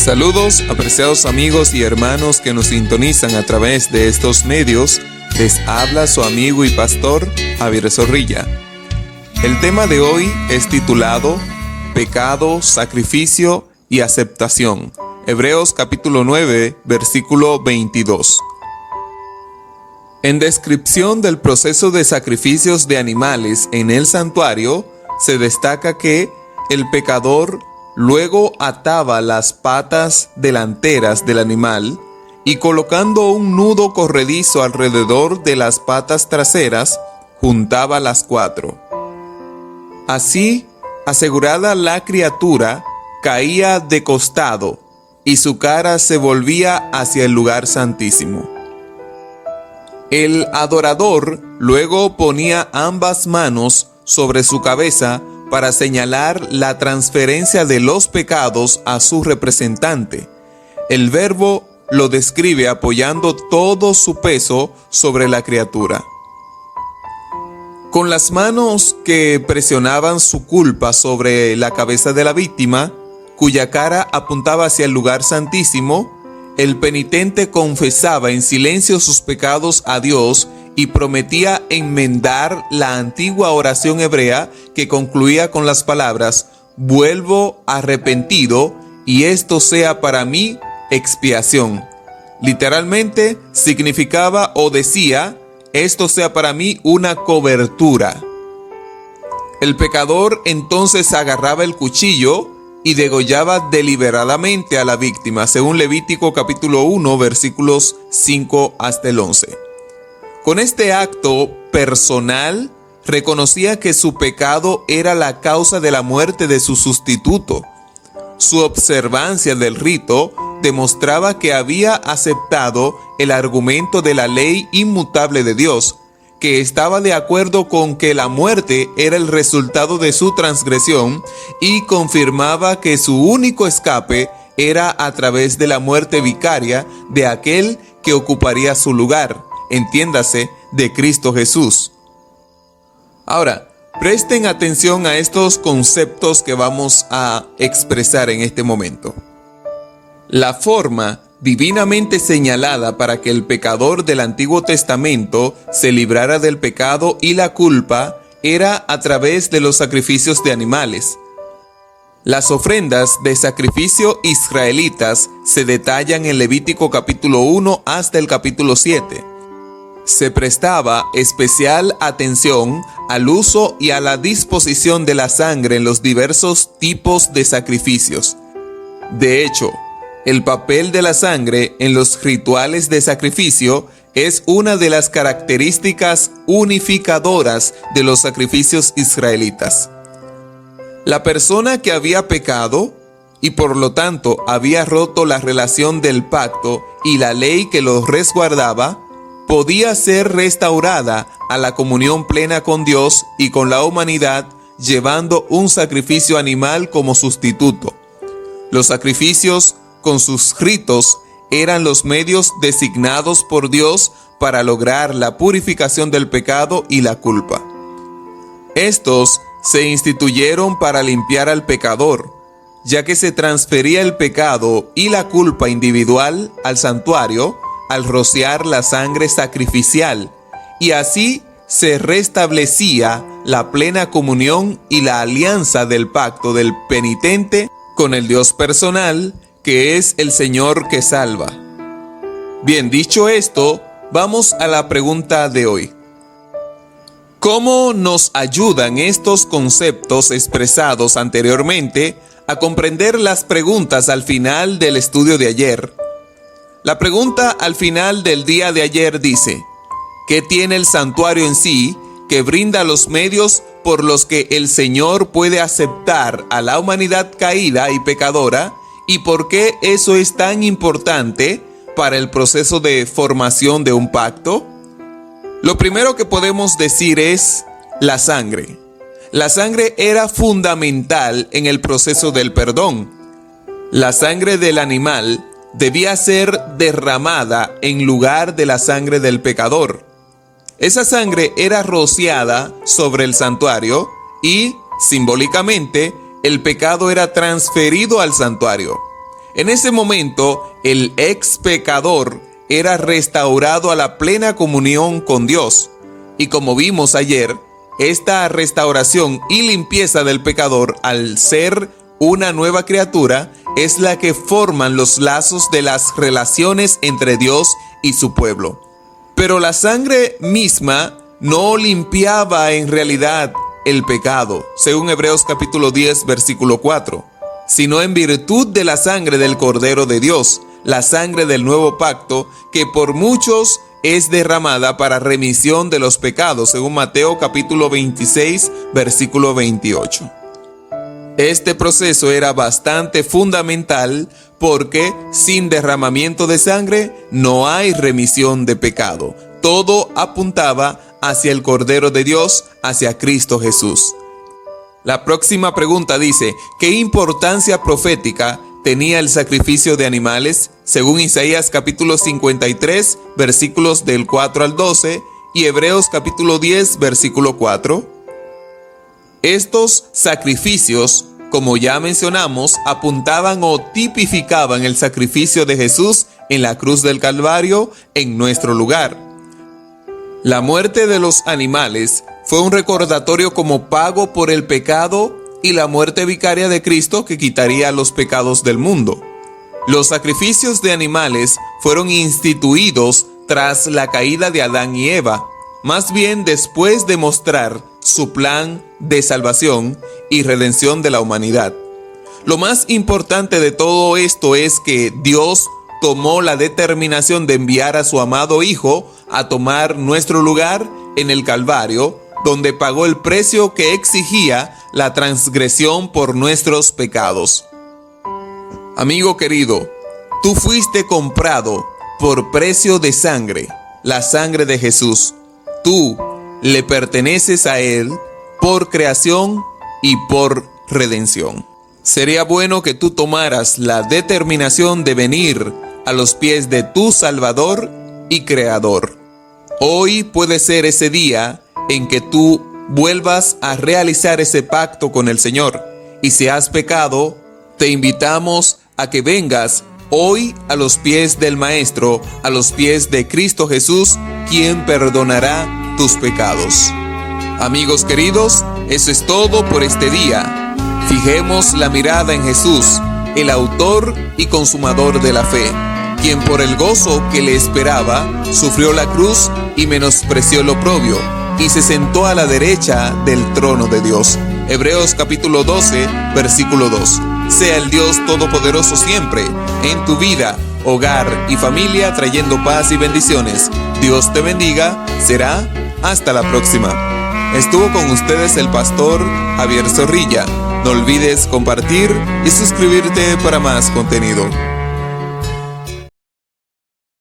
Saludos, apreciados amigos y hermanos que nos sintonizan a través de estos medios. Les habla su amigo y pastor Javier Zorrilla. El tema de hoy es titulado Pecado, Sacrificio y Aceptación. Hebreos capítulo 9, versículo 22. En descripción del proceso de sacrificios de animales en el santuario, se destaca que el pecador luego ataba las patas delanteras del animal y colocando un nudo corredizo alrededor de las patas traseras, juntaba las cuatro. Así, asegurada la criatura, caía de costado y su cara se volvía hacia el lugar santísimo. El adorador luego ponía ambas manos sobre su cabeza para señalar la transferencia de los pecados a su representante. El verbo lo describe apoyando todo su peso sobre la criatura. Con las manos que presionaban su culpa sobre la cabeza de la víctima, cuya cara apuntaba hacia el lugar santísimo, el penitente confesaba en silencio sus pecados a Dios y prometía enmendar la antigua oración hebrea que concluía con las palabras: vuelvo arrepentido y esto sea para mí expiación. Literalmente significaba o decía: esto sea para mí una cobertura. El pecador entonces agarraba el cuchillo y degollaba deliberadamente a la víctima, según Levítico capítulo 1, versículos 5 hasta el 11. Con este acto personal, reconocía que su pecado era la causa de la muerte de su sustituto. Su observancia del rito demostraba que había aceptado el argumento de la ley inmutable de Dios, que estaba de acuerdo con que la muerte era el resultado de su transgresión y confirmaba que su único escape era a través de la muerte vicaria de aquel que ocuparía su lugar, entiéndase, de Cristo Jesús. Ahora, presten atención a estos conceptos que vamos a expresar en este momento. La forma divinamente señalada para que el pecador del Antiguo Testamento se librara del pecado y la culpa era a través de los sacrificios de animales. Las ofrendas de sacrificio israelitas se detallan en Levítico capítulo 1 hasta el capítulo 7. Se prestaba especial atención al uso y a la disposición de la sangre en los diversos tipos de sacrificios. De hecho, el papel de la sangre en los rituales de sacrificio es una de las características unificadoras de los sacrificios israelitas. La persona que había pecado y por lo tanto había roto la relación del pacto y la ley que lo resguardaba, podía ser restaurada a la comunión plena con Dios y con la humanidad llevando un sacrificio animal como sustituto. Los sacrificios con sus ritos eran los medios designados por Dios para lograr la purificación del pecado y la culpa. Estos se instituyeron para limpiar al pecador, ya que se transfería el pecado y la culpa individual al santuario al rociar la sangre sacrificial, y así se restablecía la plena comunión y la alianza del pacto del penitente con el Dios personal, que es el Señor que salva. Bien, dicho esto, vamos a la pregunta de hoy. ¿Cómo nos ayudan estos conceptos expresados anteriormente a comprender las preguntas al final del estudio de ayer? La pregunta al final del día de ayer dice: ¿qué tiene el santuario en sí que brinda los medios por los que el Señor puede aceptar a la humanidad caída y pecadora? ¿Y por qué eso es tan importante para el proceso de formación de un pacto? Lo primero que podemos decir es la sangre. La sangre era fundamental en el proceso del perdón. La sangre del animal debía ser derramada en lugar de la sangre del pecador. Esa sangre era rociada sobre el santuario y, simbólicamente, el pecado era transferido al santuario. En ese momento, el ex pecador era restaurado a la plena comunión con Dios. Y como vimos ayer, esta restauración y limpieza del pecador al ser una nueva criatura es la que forman los lazos de las relaciones entre Dios y su pueblo. Pero la sangre misma no limpiaba en realidad el pecado, según Hebreos capítulo 10, versículo 4, sino en virtud de la sangre del Cordero de Dios, la sangre del nuevo pacto, que por muchos es derramada para remisión de los pecados, según Mateo capítulo 26, versículo 28. Este proceso era bastante fundamental porque sin derramamiento de sangre no hay remisión de pecado. Todo apuntaba hacia el Cordero de Dios, hacia Cristo Jesús. La próxima pregunta dice, ¿qué importancia profética tenía el sacrificio de animales? Según Isaías capítulo 53, versículos del 4 al 12 y Hebreos capítulo 10, versículo 4. Estos sacrificios, como ya mencionamos, apuntaban o tipificaban el sacrificio de Jesús en la cruz del Calvario en nuestro lugar. La muerte de los animales fue un recordatorio como pago por el pecado y la muerte vicaria de Cristo que quitaría los pecados del mundo. Los sacrificios de animales fueron instituidos tras la caída de Adán y Eva, más bien después de mostrar su plan de salvación y redención de la humanidad. Lo más importante de todo esto es que Dios tomó la determinación de enviar a su amado Hijo a tomar nuestro lugar en el Calvario, donde pagó el precio que exigía la transgresión por nuestros pecados. Amigo querido, tú fuiste comprado por precio de sangre, la sangre de Jesús. Tú le perteneces a Él por creación y por redención. Sería bueno que tú tomaras la determinación de venir a los pies de tu Salvador y Creador. Hoy puede ser ese día en que tú vuelvas a realizar ese pacto con el Señor. Y si has pecado, te invitamos a que vengas hoy a los pies del Maestro, a los pies de Cristo Jesús, quien perdonará tus pecados. Amigos queridos, eso es todo por este día. Fijemos la mirada en Jesús, el autor y consumador de la fe, quien por el gozo que le esperaba, sufrió la cruz y menospreció el oprobio, y se sentó a la derecha del trono de Dios. Hebreos capítulo 12, versículo 2. Sea el Dios Todopoderoso siempre, en tu vida, hogar y familia, trayendo paz y bendiciones. Dios te bendiga. Será hasta la próxima. Estuvo con ustedes el pastor Javier Zorrilla. No olvides compartir y suscribirte para más contenido.